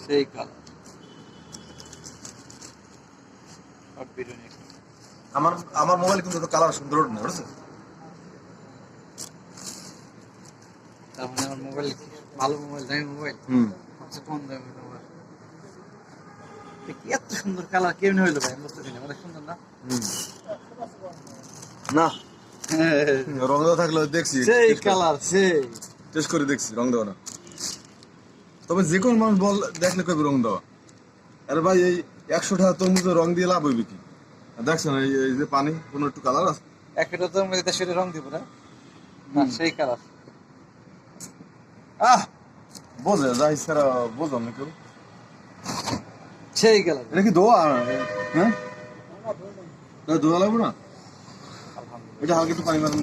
সেই কালার সব বিরিয়ানি আমার আমার মোবাইল কিন্তু কালার সুন্দর না, বুঝছো? তার মানে আমার মোবাইল ভালো মোবাইল, দামি মোবাইল, সবচেয়ে কম দামি মোবাইল। কি এত সুন্দর কালার কেমনে হইলো ভাই, আমি বুঝতেছি না। অনেক সুন্দর না? না রং দেওয়া থাকলে দেখছি, সেই কালার, সেই টেস্ট করে দেখছি রং দেওয়া না। তবে যে কোনো মানুষ বল দেখলে কবে রং দেওয়া। আরে ভাই এই 100 টাকা তরমুজে রং দিয়ে লাভ হইবে কি? দেখছেন এই যে পানি কোনো একটু কালার আছে? একটা তো আমি সেটা রং দিব না, না সেই কালার। আহ বোঝে যাই সারা বোঝো না কেউ। সেই কালার। এটা কি দোয়া? হ্যাঁ, দোয়া লাগবে না? আলহামদুলিল্লাহ। এটা হালকা একটু পানি মারেন।